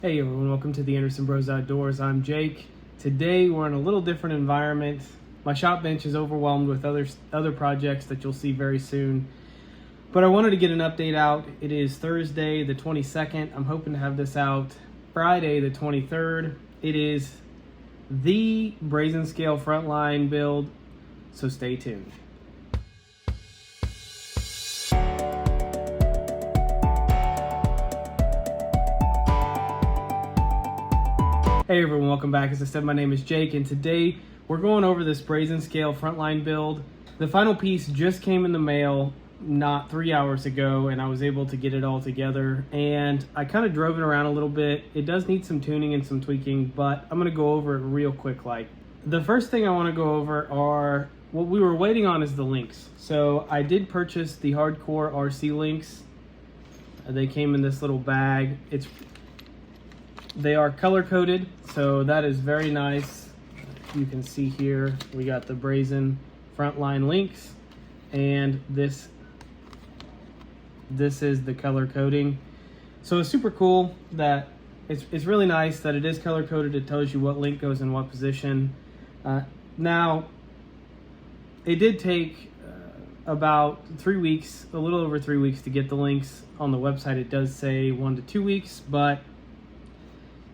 Hey everyone, welcome to the Anderson Bros Outdoors. I'm Jake. Today we're in a little different environment. My shop bench is overwhelmed with other projects that you'll see very soon. But I wanted to get an update out. It is Thursday the 22nd. I'm hoping to have this out Friday the 23rd. It is the Brazin scale Frontline build, so stay tuned. Hey everyone, welcome back. As I said, my name is Jake, and today we're going over this Brazin scale Frontline build. The final piece just came in the mail not 3 hours ago, and I was able to get it all together, and I kind of drove it around a little bit. It does need some tuning and some tweaking, but I'm going to go over it real quick. The first thing I want to go over are what we were waiting on is the links. So I did purchase the hardcore RC links. They came in this little bag. They are color coded, so that is very nice. You can see here we got the Brazin Frontline links, and this is the color coding. So it's super cool that it's really nice that it is color coded. It tells you what link goes in what position. Now it did take about 3 weeks, a little over 3 weeks to get the links on the website. It does say 1 to 2 weeks, but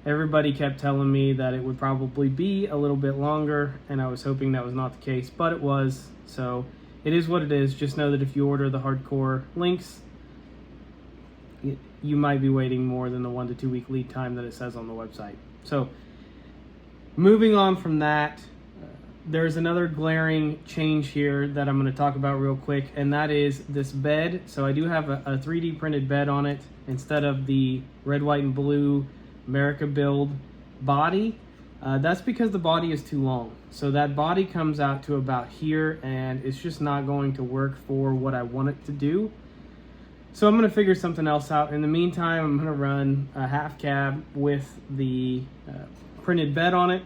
everybody kept telling me that it would probably be a little bit longer, and I was hoping that was not the case, but it was. So it is what it is. Just know that if you order the hardcore links, you might be waiting more than the 1 to 2 week lead time that it says on the website. So moving on from that, there's another glaring change here that I'm going to talk about real quick, and that is this bed. So I do have a 3D printed bed on it instead of the red, white, and blue Murica build body. That's because the body is too long. So that body comes out to about here, and it's just not going to work for what I want it to do. So I'm going to figure something else out. In the meantime, I'm going to run a half cab with the printed bed on it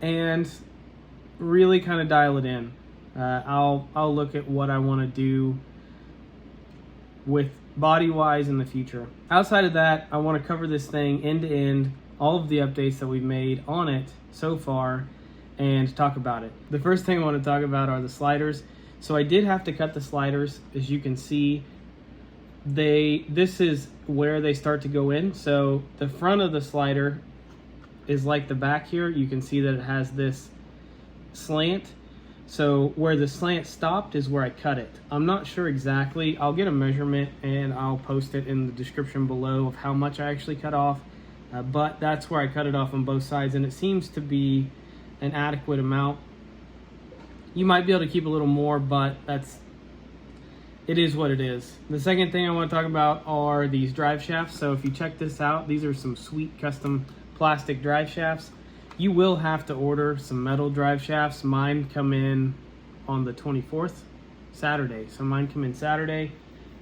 and really kind of dial it in. I'll look at what I want to do with body-wise in the future. Outside of that, I want to cover this thing end to end, all of the updates that we've made on it so far, and talk about it. The first thing I want to talk about are the sliders. So I did have to cut the sliders. As you can see, this is where they start to go in. So the front of the slider is like the back here. You can see that it has this slant. So where the slant stopped is where I cut it. I'm not sure exactly. I'll get a measurement and I'll post it in the description below of how much I actually cut off. But that's where I cut it off on both sides, and it seems to be an adequate amount. You might be able to keep a little more, but it is what it is. The second thing I want to talk about are these drive shafts. So if you check this out, these are some sweet custom plastic drive shafts. You will have to order some metal drive shafts. Mine come in on the 24th, Saturday. So mine come in Saturday.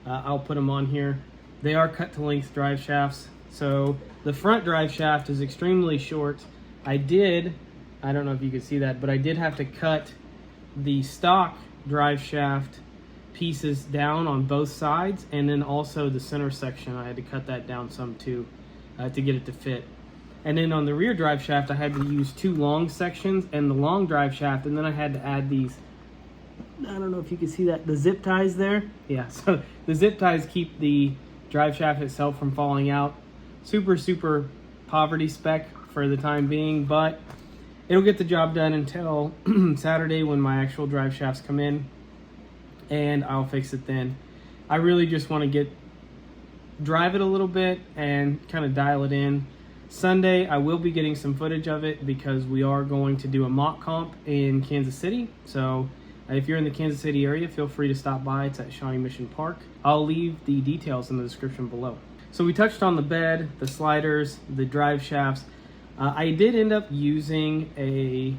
I'll put them on here. They are cut to length drive shafts. So the front drive shaft is extremely short. I don't know if you can see that, but I did have to cut the stock drive shaft pieces down on both sides, and then also the center section, I had to cut that down some too to get it to fit. And then on the rear drive shaft, I had to use 2 long sections and the long drive shaft, and then I had to add these, I don't know if you can see that, the zip ties there. Yeah, so the zip ties keep the drive shaft itself from falling out. Super, super poverty spec for the time being, but it'll get the job done until Saturday when my actual drive shafts come in, and I'll fix it then. I really just want to drive it a little bit and kind of dial it in. Sunday, I will be getting some footage of it because we are going to do a mock comp in Kansas City. So if you're in the Kansas City area, feel free to stop by. It's at Shawnee Mission Park. I'll leave the details in the description below. So we touched on the bed, the sliders, the drive shafts. I did end up using a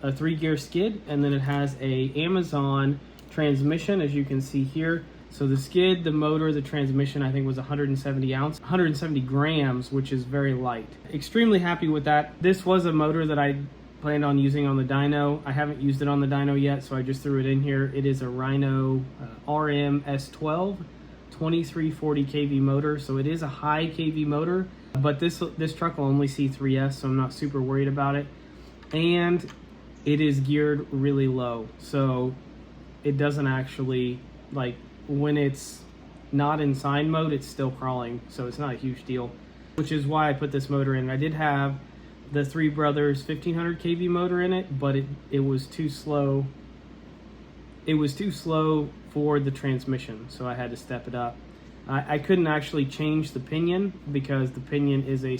3-gear skid, and then it has a Amazon transmission, as you can see here. So the skid, the motor, the transmission, I think was 170 grams, which is very light. Extremely happy with that. This was a motor that I planned on using on the dyno. I haven't used it on the dyno yet, so I just threw it in here. It is a Rhino RM S12 2340 kV motor, so it is a high kV motor. But this truck will only see 3S, so I'm not super worried about it. And it is geared really low, so it doesn't actually, like, when it's not in sign mode, it's still crawling, so it's not a huge deal, which is why I put this motor in. I did have the Three Brothers 1500 kV motor in it, but it was too slow. It was too slow for the transmission, so I had to step it up. I couldn't actually change the pinion because the pinion is a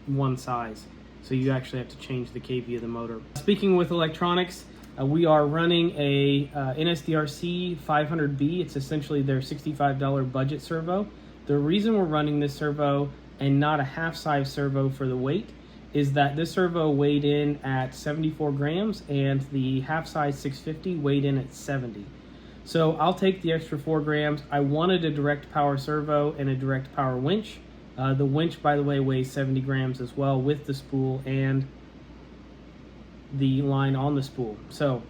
one size, so you actually have to change the kV of the motor. Speaking with electronics, we are running a NSDRC 500B. It's essentially their $65 budget servo. The reason we're running this servo and not a half-size servo for the weight is that this servo weighed in at 74 grams and the half-size 650 weighed in at 70. So I'll take the extra 4 grams. I wanted a direct power servo and a direct power winch. The winch, by the way, weighs 70 grams as well with the spool and the line on the spool. So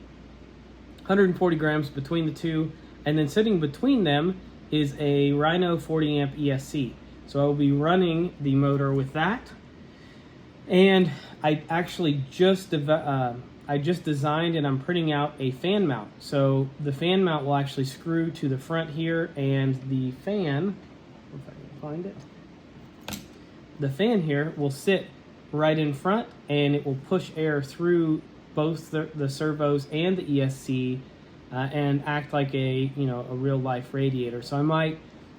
140 grams between the two, and then sitting between them is a Rhino 40 amp ESC. So I will be running the motor with that. And I actually just designed and I'm printing out a fan mount. So the fan mount will actually screw to the front here, and the fan, if I can find it, the fan here will sit right in front, and it will push air through both the servos and the ESC and act like a real life radiator. So I might,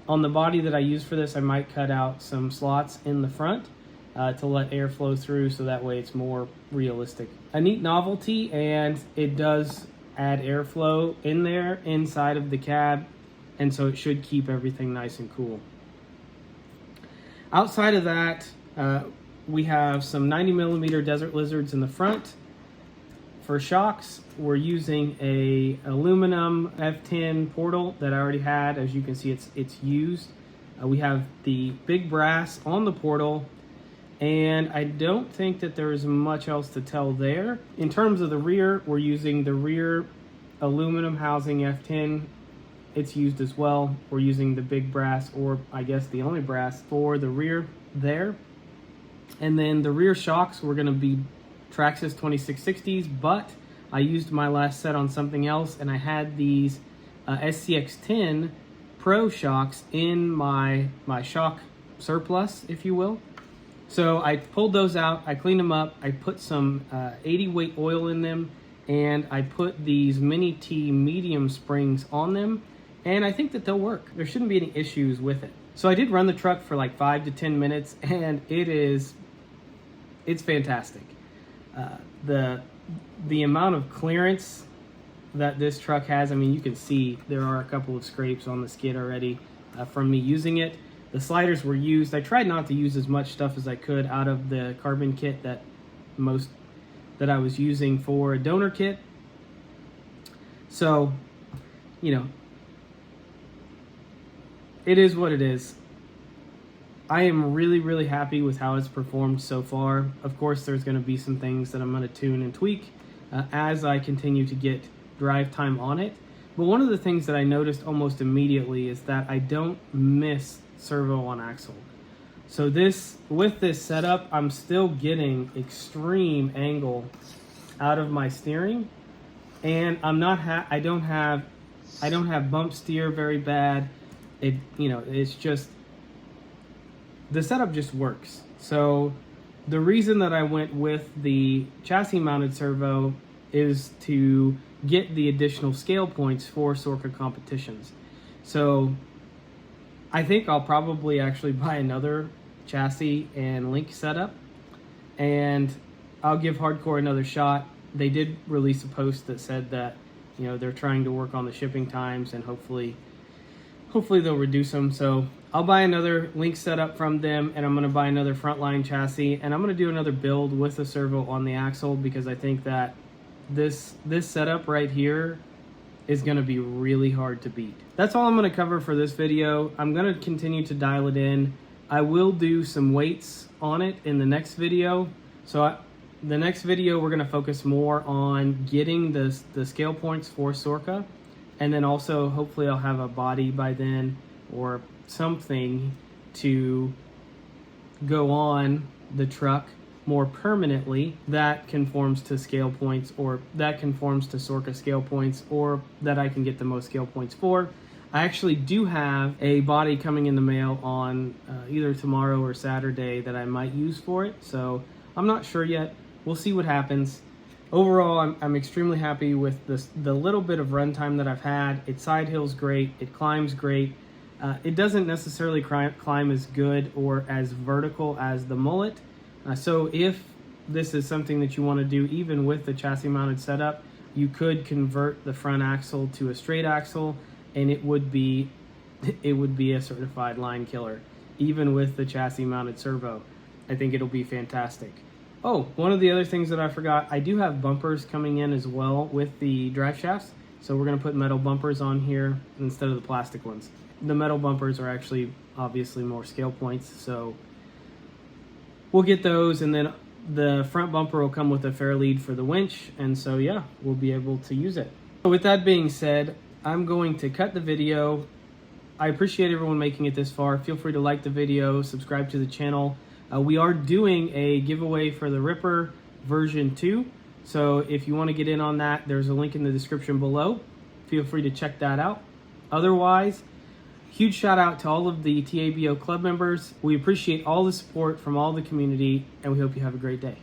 on the body that I use for this, I might cut out some slots in the front to let air flow through, so that way it's more realistic. A neat novelty, and it does add airflow in there inside of the cab, and so it should keep everything nice and cool. Outside of that, we have some 90mm Desert Lizards in the front. For shocks, we're using a aluminum F10 portal that I already had. As you can see, it's used. We have the big brass on the portal, and I don't think that there is much else to tell there. In terms of the rear, we're using the rear aluminum housing F10. It's used as well. We're using the big brass, or I guess the only brass, for the rear there. And then the rear shocks, we're gonna be Traxxas 2660s, but I used my last set on something else, and I had these SCX10 Pro shocks in my shock surplus, if you will. So I pulled those out, I cleaned them up, I put some 80 weight oil in them, and I put these Mini T medium springs on them, and I think that they'll work. There shouldn't be any issues with it. So I did run the truck for like 5 to 10 minutes, and it's fantastic. The amount of clearance that this truck has, I mean, you can see there are a couple of scrapes on the skid already from me using it. The sliders were used. I tried not to use as much stuff as I could out of the carbon kit that I was using for a donor kit. So, it is what it is. I am really, really happy with how it's performed so far. Of course, there's going to be some things that I'm going to tune and tweak as I continue to get drive time on it. But one of the things that I noticed almost immediately is that I don't miss servo on axle. So with this setup, I'm still getting extreme angle out of my steering, and I don't have bump steer very bad. It's just, the setup just works. So the reason that I went with the chassis mounted servo is to get the additional scale points for Sorrca competitions. So I think I'll probably actually buy another chassis and link setup, and I'll give Hardcore another shot. They did release a post that said that they're trying to work on the shipping times, and hopefully they'll reduce them. So I'll buy another link setup from them, and I'm going to buy another Frontline chassis, and I'm going to do another build with the servo on the axle, because I think that this setup right here is going to be really hard to beat. That's all I'm going to cover for this video. I'm going to continue to dial it in. I will do some weights on it in the next video. So the next video, we're going to focus more on getting the scale points for Sorrca, and then also hopefully I'll have a body by then or something to go on the truck more permanently that conforms to scale points, or that conforms to Sorrca scale points, or that I can get the most scale points for. I actually do have a body coming in the mail on either tomorrow or Saturday that I might use for it, so I'm not sure yet. We'll see what happens. Overall, I'm extremely happy with the little bit of runtime that I've had. It side hills great, it climbs great. It doesn't necessarily climb as good or as vertical as the mullet. So if this is something that you want to do, even with the chassis mounted setup, you could convert the front axle to a straight axle, and it would be a certified line killer, even with the chassis mounted servo. I think it'll be fantastic. Oh, one of the other things that I forgot, I do have bumpers coming in as well with the drive shafts. So we're going to put metal bumpers on here instead of the plastic ones. The metal bumpers are actually obviously more scale points, so we'll get those, and then the front bumper will come with a fair lead for the winch, and so yeah, we'll be able to use it. So with that being said, I'm going to cut the video. I appreciate everyone making it this far. Feel free to like the video, subscribe to the channel. We are doing a giveaway for the Ripper version 2, so if you want to get in on that, there's a link in the description below. Feel free to check that out. Otherwise, huge shout out to all of the TABO Club members. We appreciate all the support from all the community, and we hope you have a great day.